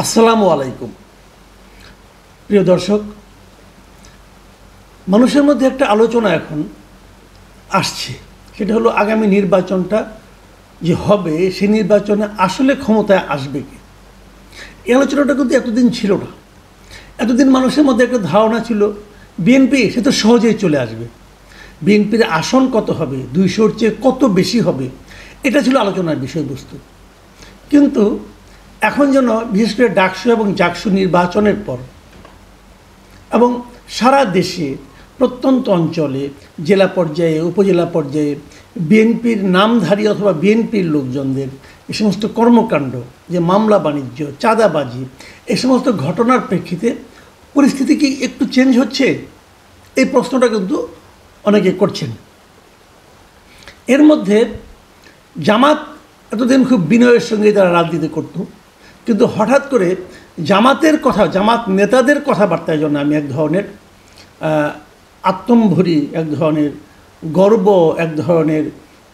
আসসালামু আলাইকুম। প্রিয় দর্শক, মানুষের মধ্যে একটা আলোচনা এখন আসছে, সেটা হলো আগামী নির্বাচনটা যে হবে সেই নির্বাচনে আসলে ক্ষমতায় আসবে কি। এই আলোচনাটা কিন্তু এতদিন ছিল না। এতদিন মানুষের মধ্যে একটা ধারণা ছিল বিএনপি সে তো সহজেই চলে আসবে, বিএনপির আসন কত হবে, 200-র চেয়ে কত বেশি হবে, এটা ছিল আলোচনার বিষয়বস্তু। কিন্তু এখন যেন বিশেষ করে ডাকসু এবং জাকসু নির্বাচনের পর এবং সারা দেশে প্রত্যন্ত অঞ্চলে জেলা পর্যায়ে উপজেলা পর্যায়ে বিএনপির নামধারী অথবা বিএনপির লোকজনদের এই সমস্ত কর্মকাণ্ড, যে মামলা বাণিজ্য, চাঁদাবাজি, এই সমস্ত ঘটনার প্রেক্ষিতে পরিস্থিতি কি একটু চেঞ্জ হচ্ছে, এই প্রশ্নটা কিন্তু অনেকে করছেন। এর মধ্যে জামাত এতদিন খুব বিনয়ের সঙ্গে তারা রাজনীতি করত, কিন্তু হঠাৎ করে জামাতের কথা, জামাত নেতাদের কথাবার্তার জন্য আমি এক ধরনের আত্মম্ভরি, এক ধরনের গর্ব, এক ধরনের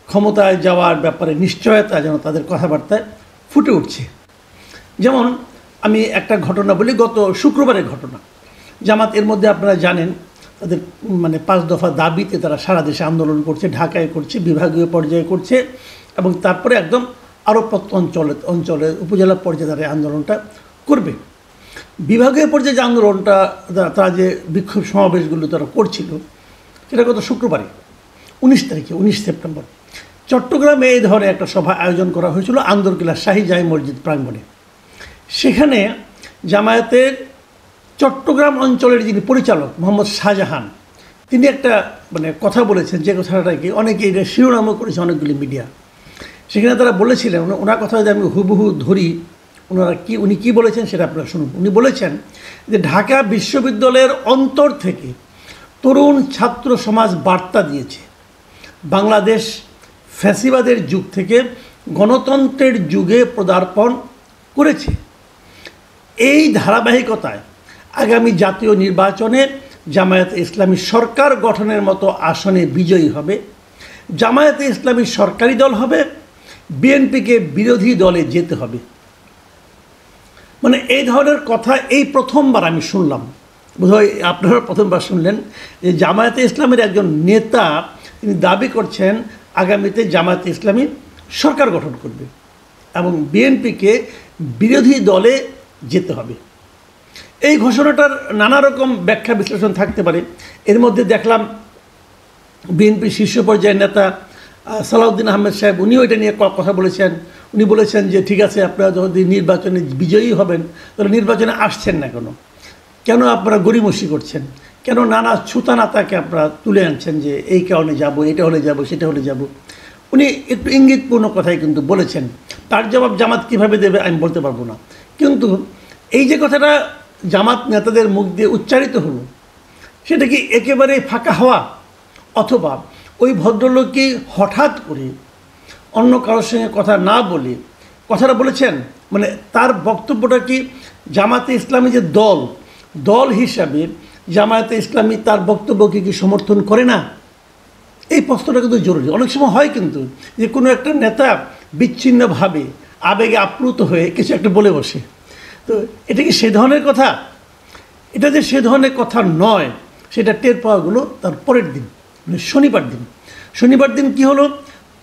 ক্ষমতায় যাওয়ার ব্যাপারে নিশ্চয়তা যেন তাদের কথাবার্তায় ফুটে উঠছে। যেমন আমি একটা ঘটনা বলি, গত শুক্রবারের ঘটনা। জামাত এর মধ্যে আপনারা জানেন তাদের 5 দফা দাবিতে তারা সারা দেশে আন্দোলন করছে, ঢাকায় করছে, বিভাগীয় পর্যায়ে করছে এবং তারপরে একদম আরও অঞ্চলে উপজেলা পর্যায়ে তারা আন্দোলনটা করবে। বিভাগীয় পর্যায়ে যে আন্দোলনটা, তারা যে বিক্ষোভ সমাবেশগুলো তারা করছিল, সেটা গত শুক্রবারে 19 সেপ্টেম্বর চট্টগ্রামে এই ধরনের একটা সভা আয়োজন করা হয়েছিল আন্দরকিল্লা শাহী জামে মসজিদ প্রাঙ্গণে। সেখানে জামায়াতের চট্টগ্রাম অঞ্চলের যিনি পরিচালক মোহাম্মদ শাহজাহান, তিনি একটা কথা বলেছেন, যে কথাটাকে অনেকে এটা শিরোনামও করেছে অনেকগুলি মিডিয়া। সেখানে তারা বলেছিলেন, ওনার কথা যদি আমি হুবহু ধরি, উনি কি বলেছেন সেটা আপনারা শুনুন। উনি বলেছেন যে ঢাকা বিশ্ববিদ্যালয়ের অন্তর থেকে তরুণ ছাত্র সমাজ বার্তা দিয়েছে, বাংলাদেশ ফ্যাসিবাদের যুগ থেকে গণতন্ত্রের যুগে পদার্পণ করেছে। এই ধারাবাহিকতায় আগামী জাতীয় নির্বাচনে জামায়াতে ইসলামী সরকার গঠনের মতো আসনে বিজয়ী হবে, জামায়াতে ইসলামী সরকারি দল হবে, বিএনপিকে বিরোধী দলে যেতে হবে। এই ধরনের কথা এই প্রথমবার আমি শুনলাম, বোধহয় আপনারা প্রথমবার শুনলেন যে জামায়াতে ইসলামের একজন নেতা তিনি দাবি করছেন আগামীতে জামায়াতে ইসলামী সরকার গঠন করবে এবং বিএনপিকে বিরোধী দলে যেতে হবে। এই ঘোষণাটার নানা রকম ব্যাখ্যা বিশ্লেষণ থাকতে পারে। এর মধ্যে দেখলাম বিএনপির শীর্ষ পর্যায়ের নেতা সালাউদ্দিন আহমেদ সাহেব, উনিও এটা নিয়ে কথা বলেছেন। উনি বলেছেন যে ঠিক আছে, আপনারা যদি নির্বাচনে বিজয়ী হবেন তাহলে নির্বাচনে আসছেন না কেন আপনারা গড়িমসি করছেন, কেন নানা ছুতানাতাকে আপনারা তুলে আনছেন যে এই কারণে যাব, এটা হলে যাব, সেটা হলে যাব। উনি একটু ইঙ্গিতপূর্ণ কথাই কিন্তু বলেছেন। তার জবাব জামাত কীভাবে দেবে আমি বলতে পারবো না, কিন্তু এই যে কথাটা জামাত নেতাদের মুখ দিয়ে উচ্চারিত হলো, সেটা কি একেবারে ফাঁকা হওয়া, অথবা ওই ভদ্রলোক কি হঠাৎ করে অন্য কারোর সঙ্গে কথা না বলে কথাটা বলেছেন? তার বক্তব্যটা কি জামাতে ইসলামী যে দল হিসাবে জামায়াতে ইসলামী তার বক্তব্যকে কি সমর্থন করে না? এই প্রশ্নটা কিন্তু জরুরি। অনেক সময় হয় কিন্তু যে কোনো একটা নেতা বিচ্ছিন্নভাবে আবেগে আপ্লুত হয়ে কিছু একটা বলে বসে, তো এটা কি সে ধরনের কথা? এটা যে সে ধরনের কথা নয় সেটা টের পাওয়াগুলো তার পরের দিন, শনিবার দিন কি হলো,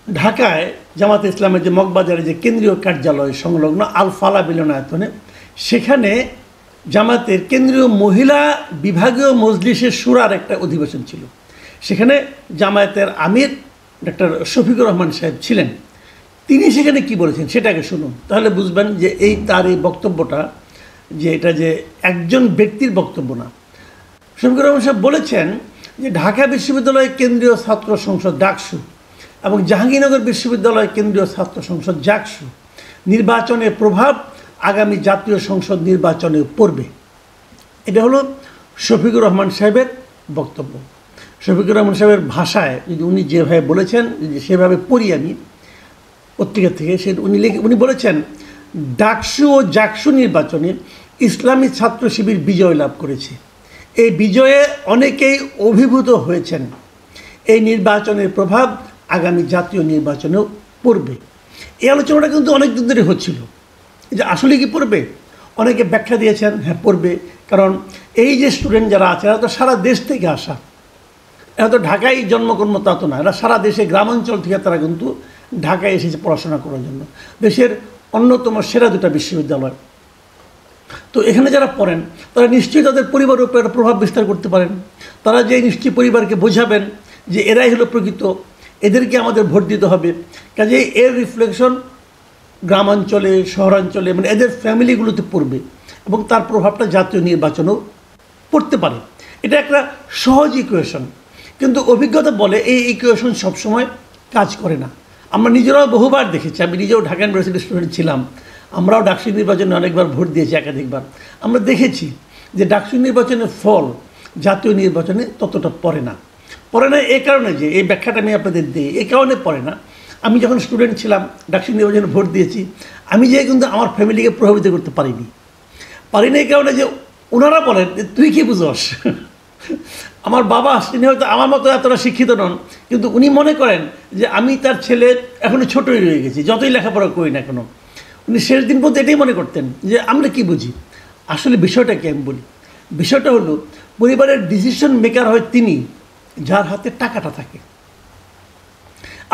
ঢাকায় জামাতে ইসলামের যে মগবাজারে যে কেন্দ্রীয় কার্যালয় সংলগ্ন আল ফালাহ মিলনায়তনে, সেখানে জামাতের কেন্দ্রীয় মহিলা বিভাগীয় মজলিসের শুরার একটা অধিবেশন ছিল। সেখানে জামায়াতের আমির ডক্টর শফিকুর রহমান সাহেব ছিলেন। তিনি সেখানে কি বলেছেন সেটাকে শুনুন, তাহলে বুঝবেন যে তার এই বক্তব্যটা যে এটা যে একজন ব্যক্তির বক্তব্য না। শফিকুর রহমান সাহেব বলেছেন যে ঢাকা বিশ্ববিদ্যালয় কেন্দ্রীয় ছাত্র সংসদ ডাকসু এবং জাহাঙ্গীরনগর বিশ্ববিদ্যালয় কেন্দ্রীয় ছাত্র সংসদ জাকসু নির্বাচনের প্রভাব আগামী জাতীয় সংসদ নির্বাচনে পড়বে। এটা হলো শফিকুর রহমান সাহেবের বক্তব্য। শফিকুর রহমান সাহেবের ভাষায় যদি উনি যেভাবে বলেছেন, সেভাবে পড়ি আমি পত্রিকা থেকে, উনি বলেছেন ডাকসু ও জাকসু নির্বাচনে ইসলামী ছাত্র শিবির বিজয় লাভ করেছে। এই বিজয়ে অনেকেই অভিভূত হয়েছেন। এই নির্বাচনের প্রভাব আগামী জাতীয় নির্বাচনেও পড়বে। এই আলোচনাটা কিন্তু অনেক দিন ধরে হচ্ছিল যে আসলে কি পড়বে, অনেকে ব্যাখ্যা দিয়েছেন হ্যাঁ পড়বে, কারণ এই যে স্টুডেন্ট যারা আছে এরা তো সারা দেশ থেকে আসা, এরা তো ঢাকায় জন্মকর্ম তা তো না, এরা সারা দেশে গ্রামাঞ্চল থেকে তারা কিন্তু ঢাকায় এসেছে পড়াশোনা করার জন্য। দেশের অন্যতম সেরা দুটো বিশ্ববিদ্যালয়। তো এখানে যারা পড়েন তারা নিশ্চয়ই তাদের পরিবারের উপর একটা প্রভাব বিস্তার করতে পারেন। তারা যে নিশ্চয়ই পরিবারকে বোঝাবেন যে এরাই হলো প্রকৃত, এদেরকে আমাদের ভোট দিতে হবে। কাজে এর রিফ্লেকশন গ্রামাঞ্চলে, শহরাঞ্চলে, মানে এদের ফ্যামিলিগুলোতে পড়বে এবং তার প্রভাবটা জাতীয় নির্বাচনেও পড়তে পারে। এটা একটা সহজ ইকুয়েশন, কিন্তু অভিজ্ঞতা বলে এই ইকুয়েশন সবসময় কাজ করে না। আমরা নিজেরাও বহুবার দেখেছি, আমি নিজেও ঢাকা ইউনিভার্সিটির স্টুডেন্ট ছিলাম, আমরাও ডাকসু নির্বাচনে অনেকবার ভোট দিয়েছি, একাধিকবার। আমরা দেখেছি যে ডাকসু নির্বাচনের ফল জাতীয় নির্বাচনে ততটা পড়ে না এই কারণে, যে এই ব্যাখ্যাটা আমি আপনাদের দিই, এই কারণে পড়ে না। আমি যখন স্টুডেন্ট ছিলাম ডাকসু নির্বাচনে ভোট দিয়েছি, আমি যে কিন্তু আমার ফ্যামিলিকে প্রভাবিত করতে পারিনি এই কারণে যে ওনারা বলেন যে তুই কি বুঝস। আমার বাবা তিনি হয়তো আমার মতো এতটা শিক্ষিত নন, কিন্তু উনি মনে করেন যে আমি তার ছেলে এখনও ছোটোই রয়ে গেছি, যতই লেখাপড়া করি না এখনও। উনি শেষ দিন পর্যন্ত এটাই মনে করতেন যে আমরা কি বুঝি। আসলে বিষয়টা কি আমি বলি, বিষয়টা হলো পরিবারের ডিসিশন মেকার হয় তিনি যার হাতে টাকাটা থাকে।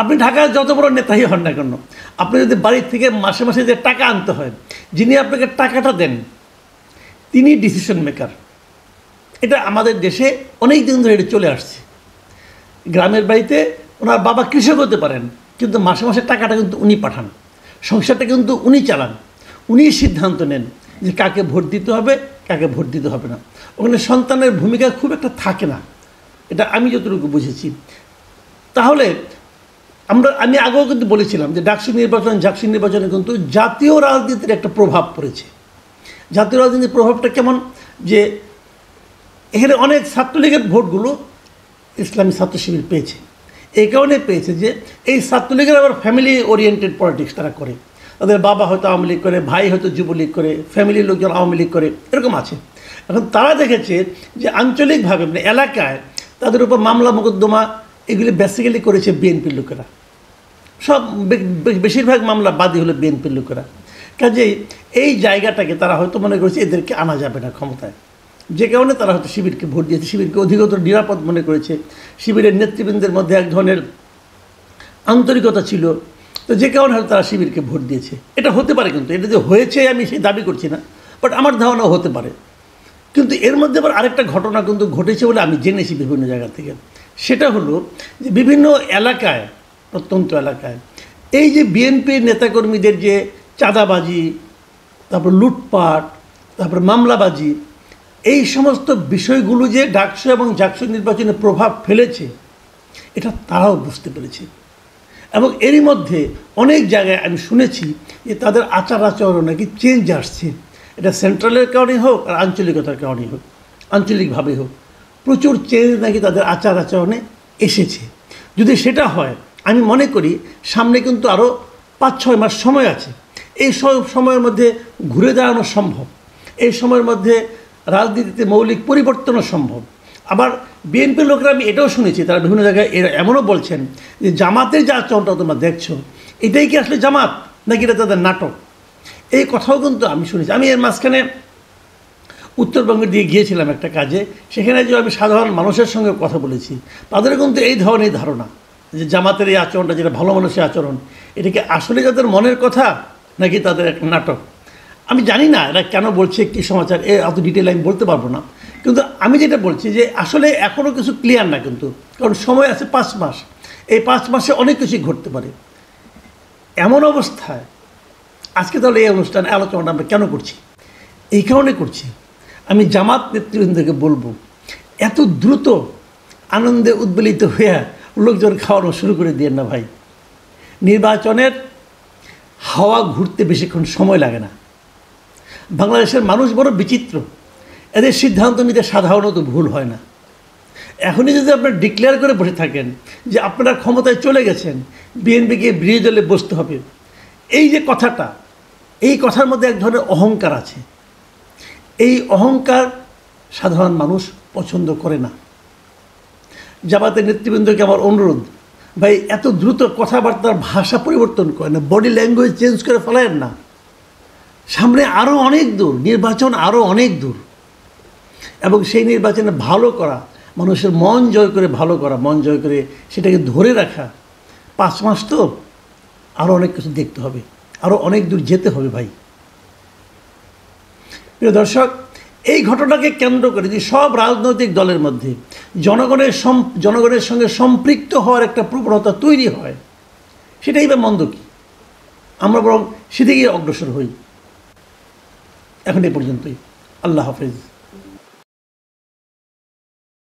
আপনি ঢাকায় যত বড় নেতাই হন না কেন, আপনি যদি বাড়ির থেকে মাসে মাসে যে টাকা আনতে হয়, যিনি আপনাকে টাকাটা দেন তিনি ডিসিশন মেকার। এটা আমাদের দেশে অনেক দিন ধরে এটা চলে আসছে। গ্রামের বাড়িতে ওনার বাবা কৃষক হতে পারেন, কিন্তু মাসে মাসে টাকাটা কিন্তু উনি পাঠান, সংসারটা কিন্তু উনি চালান, উনি সিদ্ধান্ত নেন যে কাকে ভোট দিতে হবে, কাকে ভোট দিতে হবে না। ওখানে সন্তানের ভূমিকা খুব একটা থাকে না, এটা আমি যতটুকু বুঝেছি। তাহলে আমি আগেও কিন্তু বলেছিলাম যে ডাকসু নির্বাচনে কিন্তু জাতীয় রাজনীতির একটা প্রভাব পড়েছে। জাতীয় রাজনীতির প্রভাবটা কেমন, যে এখানে অনেক ছাত্রলীগের ভোটগুলো ইসলামী ছাত্র শিবির পেয়েছে। এই কারণে পেয়েছে যে এই ছাত্রলীগের আবার ফ্যামিলি ওরিয়েন্টেড পলিটিক্স তারা করে। তাদের বাবা হয়তো আওয়ামী লীগ করে, ভাই হয়তো যুবলীগ করে, ফ্যামিলির লোকজন আওয়ামী লীগ করে, এরকম আছে। এখন তারা দেখেছে যে আঞ্চলিকভাবে মানে এলাকায় তাদের উপর মামলা মোকদ্দমা এগুলি বেসিক্যালি করেছে বিএনপির লোকেরা, সব বেশিরভাগ মামলা বাদী হলো বিএনপির লোকেরা। কাজেই এই জায়গাটাকে তারা হয়তো মনে করেছে এদেরকে আনা যাবে না ক্ষমতায়, যে কারণে তারা হয়তো শিবিরকে ভোট দিয়েছে, শিবিরকে অধিকতর নিরাপদ মনে করেছে। শিবিরের নেতৃবৃন্দের মধ্যে এক ধরনের আন্তরিকতা ছিল, তো যে কারণে হয়তো তারা শিবিরকে ভোট দিয়েছে। এটা হতে পারে, কিন্তু এটা যে হয়েছে আমি সেই দাবি করছি না, বাট আমার ধারণাও হতে পারে। কিন্তু এর মধ্যে আবার আরেকটা ঘটনা কিন্তু ঘটেছে বলে আমি জেনেছি বিভিন্ন জায়গা থেকে। সেটা হলো যে বিভিন্ন এলাকায়, প্রত্যন্ত এলাকায় এই যে বিএনপির নেতাকর্মীদের যে চাঁদাবাজি, তারপর লুটপাট, তারপর মামলাবাজি, এই সমস্ত বিষয়গুলো যে ডাকসু এবং জাকসু নির্বাচনে প্রভাব ফেলেছে এটা তারাও বুঝতে পেরেছে। এবং এরই মধ্যে অনেক জায়গায় আমি শুনেছি যে তাদের আচার আচরণ নাকি চেঞ্জ আসছে। এটা সেন্ট্রালের কারণে হোক আর আঞ্চলিকতার কারণেই হোক, আঞ্চলিকভাবে হোক, প্রচুর চেঞ্জ নাকি তাদের আচার আচরণে এসেছে। যদি সেটা হয়, আমি মনে করি সামনে কিন্তু আরও 5-6 মাস সময় আছে। এই সময়ের মধ্যে ঘুরে দাঁড়ানো সম্ভব, এই সময়ের মধ্যে রাজনীতিতে মৌলিক পরিবর্তনও সম্ভব। আবার বিএনপির লোকেরা আমি এটাও শুনেছি, তারা বিভিন্ন জায়গায় এমনও বলছেন যে জামাতের যে আচরণটা তোমরা দেখছো এটাই কি আসলে জামাত নাকি এটা তাদের নাটক, এই কথাও কিন্তু আমি শুনেছি। আমি এর মাঝখানে উত্তরবঙ্গের দিয়ে গিয়েছিলাম একটা কাজে, সেখানে যে আমি সাধারণ মানুষের সঙ্গে কথা বলেছি, তাদের কিন্তু এই ধরনের ধারণা যে জামাতের এই আচরণটা, যেটা ভালো মানুষের আচরণ, এটা কি আসলে তাদের মনের কথা নাকি তাদের একটা নাটক। আমি জানি না এরা কেন বলছে, কী সমাচার, এত ডিটেল আমি বলতে পারবো না। কিন্তু আমি যেটা বলছি যে আসলে এখনও কিছু ক্লিয়ার না কিন্তু, কারণ সময় আছে 5 মাস। এই 5 মাসে অনেক কিছুই ঘটতে পারে। এমন অবস্থায় আজকে তাহলে এই অনুষ্ঠানে আলোচনাটা আমরা কেন করছি? এই কারণে করছি, আমি জামাত নেতৃবৃন্দকে বলবো, এত দ্রুত আনন্দে উদ্বেলিত হয়ে লোকজন খাওয়ানো শুরু করে দিয়ে না ভাই। নির্বাচনের হাওয়া ঘুরতে বেশিক্ষণ সময় লাগে না। বাংলাদেশের মানুষ বড় বিচিত্র, এদের সিদ্ধান্ত নিতে সাধারণত ভুল হয় না। এখনই যদি আপনারা ডিক্লেয়ার করে বসে থাকেন যে আপনারা ক্ষমতায় চলে গেছেন, বিএনপিকে বিরোধী দলে বসতে হবে, এই যে কথাটা, এই কথার মধ্যে এক ধরনের অহংকার আছে। এই অহংকার সাধারণ মানুষ পছন্দ করে না। জামাতের নেতৃবৃন্দকে আমার অনুরোধ, ভাই এত দ্রুত কথাবার্তার ভাষা পরিবর্তন করেন না, বডি ল্যাঙ্গুয়েজ চেঞ্জ করে ফেলেন না। সামনে আরও অনেক দূর, নির্বাচন আরও অনেক দূর, এবং সেই নির্বাচনে ভালো করা, মানুষের মন জয় করে ভালো করা, মন জয় করে সেটাকে ধরে রাখা, 5 মাস তো আরও অনেক কিছু দেখতে হবে, আরও অনেক দূর যেতে হবে ভাই। প্রিয় দর্শক, এই ঘটনাকে কেন্দ্র করে যে সব রাজনৈতিক দলের মধ্যে জনগণের সঙ্গে সম্পৃক্ত হওয়ার একটা প্রবণতা তৈরি হয়, সেটাই বা মন্দ কি? আমরা বরং সেদিকে অগ্রসর হই। এখন এ পর্যন্তই। আল্লাহ হাফেজ।